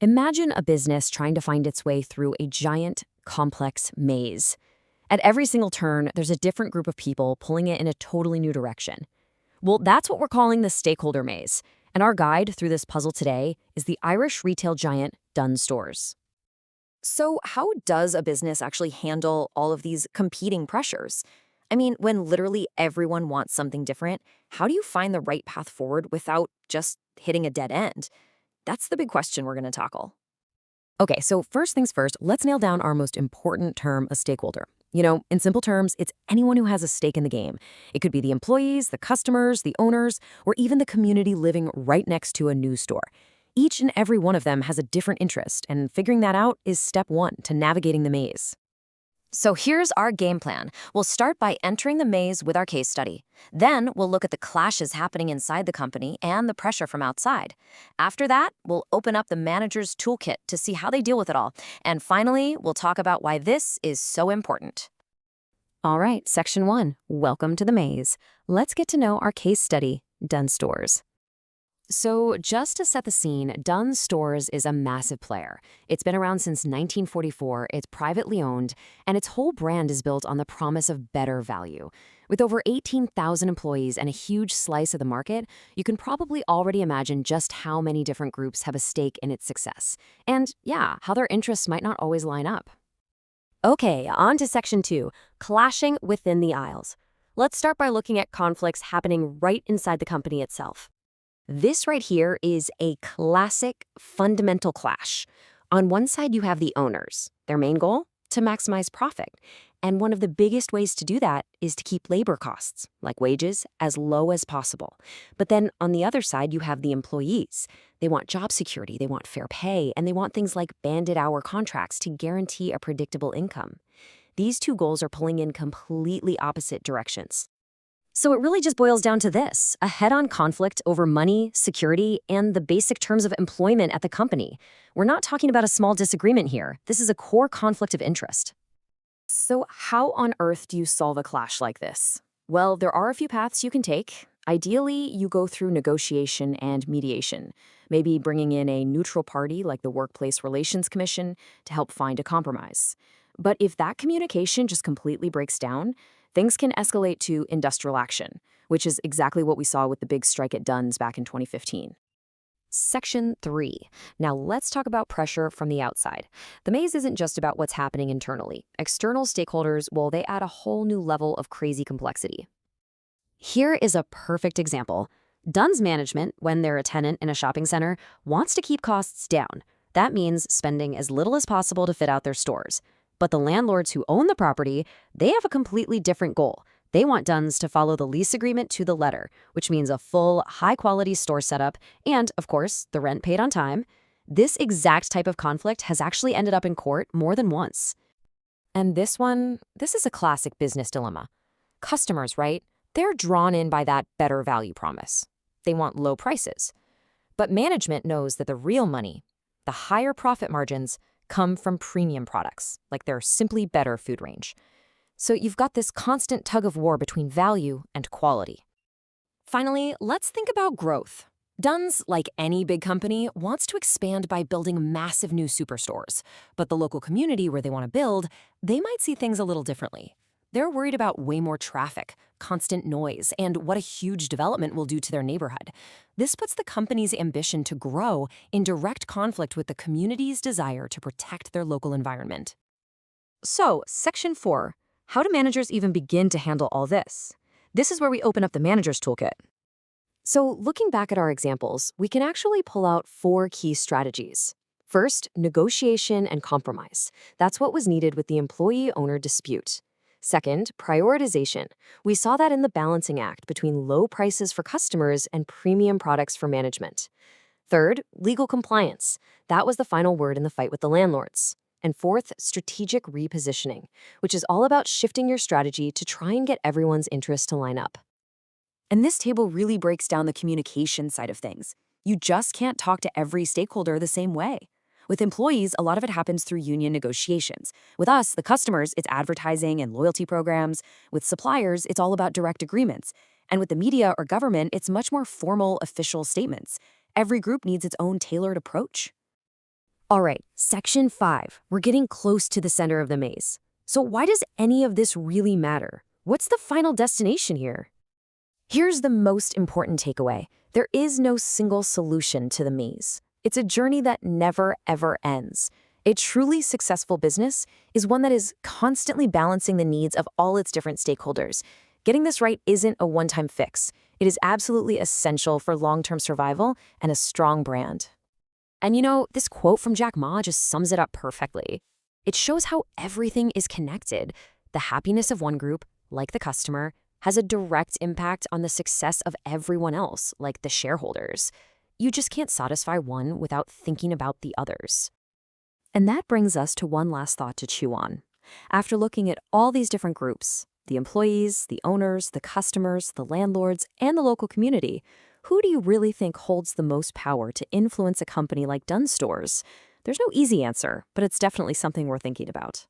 Imagine a business trying to find its way through a giant, complex maze. At every single turn, there's a different group of people pulling it in a totally new direction. Well, that's what we're calling the stakeholder maze. And our guide through this puzzle today is the Irish retail giant Dunnes Stores. So, how does a business actually handle all of these competing pressures? I mean, when literally everyone wants something different, how do you find the right path forward without just hitting a dead end? That's the big question we're going to tackle. Okay, so first things first, let's nail down our most important term, a stakeholder. In simple terms, it's anyone who has a stake in the game. It could be the employees, the customers, the owners, or even the community living right next to a new store. Each and every one of them has a different interest, and figuring that out is step one to navigating the maze. So here's our game plan. We'll start by entering the maze with our case study. Then we'll look at the clashes happening inside the company and the pressure from outside. After that, we'll open up the manager's toolkit to see how they deal with it all. And finally, we'll talk about why this is so important. All right, section 1, welcome to the maze. Let's get to know our case study, Dunnes Stores. So just to set the scene, Dunnes Stores is a massive player. It's been around since 1944, it's privately owned, and its whole brand is built on the promise of better value. With over 18,000 employees and a huge slice of the market, you can probably already imagine just how many different groups have a stake in its success. And yeah, how their interests might not always line up. Okay, on to section 2, clashing within the aisles. Let's start by looking at conflicts happening right inside the company itself. This right here is a classic fundamental clash. On one side, you have the owners. Their main goal? To maximize profit. And one of the biggest ways to do that is to keep labor costs, like wages, as low as possible. But then on the other side, you have the employees. They want job security, they want fair pay, and they want things like banded hour contracts to guarantee a predictable income. These two goals are pulling in completely opposite directions. So it really just boils down to this, a head-on conflict over money, security, and the basic terms of employment at the company. We're not talking about a small disagreement here. This is a core conflict of interest. So how on earth do you solve a clash like this? Well, there are a few paths you can take. Ideally, you go through negotiation and mediation, maybe bringing in a neutral party like the Workplace Relations Commission to help find a compromise. But if that communication just completely breaks down, things can escalate to industrial action, which is exactly what we saw with the big strike at Dunnes back in 2015. Section 3. Now let's talk about pressure from the outside. The maze isn't just about what's happening internally. External stakeholders, well, they add a whole new level of crazy complexity. Here is a perfect example. Dunnes management, when they're a tenant in a shopping center, wants to keep costs down. That means spending as little as possible to fit out their stores. But the landlords who own the property, they have a completely different goal. They want Dunnes to follow the lease agreement to the letter, which means a full, high-quality store setup and, of course, the rent paid on time. This exact type of conflict has actually ended up in court more than once. And this is a classic business dilemma. Customers, right? They're drawn in by that better value promise. They want low prices. But management knows that the real money, the higher profit margins, come from premium products, like their Simply Better food range. So you've got this constant tug of war between value and quality. Finally, let's think about growth. Dunnes, like any big company, wants to expand by building massive new superstores. But the local community where they want to build, they might see things a little differently. They're worried about way more traffic, constant noise, and what a huge development will do to their neighborhood. This puts the company's ambition to grow in direct conflict with the community's desire to protect their local environment. So, Section 4. How do managers even begin to handle all this? This is where we open up the manager's toolkit. So, looking back at our examples, we can actually pull out 4 key strategies. First, negotiation and compromise. That's what was needed with the employee-owner dispute. Second, prioritization. We saw that in the balancing act between low prices for customers and premium products for management. Third, legal compliance. That was the final word in the fight with the landlords. And fourth, strategic repositioning, which is all about shifting your strategy to try and get everyone's interests to line up. And this table really breaks down the communication side of things. You just can't talk to every stakeholder the same way. With employees, a lot of it happens through union negotiations. With us, the customers, it's advertising and loyalty programs. With suppliers, it's all about direct agreements. And with the media or government, it's much more formal, official statements. Every group needs its own tailored approach. All right, section 5. We're getting close to the center of the maze. So why does any of this really matter? What's the final destination here? Here's the most important takeaway. There is no single solution to the maze. It's a journey that never, ever ends. A truly successful business is one that is constantly balancing the needs of all its different stakeholders. Getting this right isn't a one-time fix. It is absolutely essential for long-term survival and a strong brand. And this quote from Jack Ma just sums it up perfectly. It shows how everything is connected. The happiness of one group, like the customer, has a direct impact on the success of everyone else, like the shareholders. You just can't satisfy one without thinking about the others. And that brings us to one last thought to chew on. After looking at all these different groups, the employees, the owners, the customers, the landlords, and the local community, who do you really think holds the most power to influence a company like Dunn Stores? There's no easy answer, but it's definitely something we're thinking about.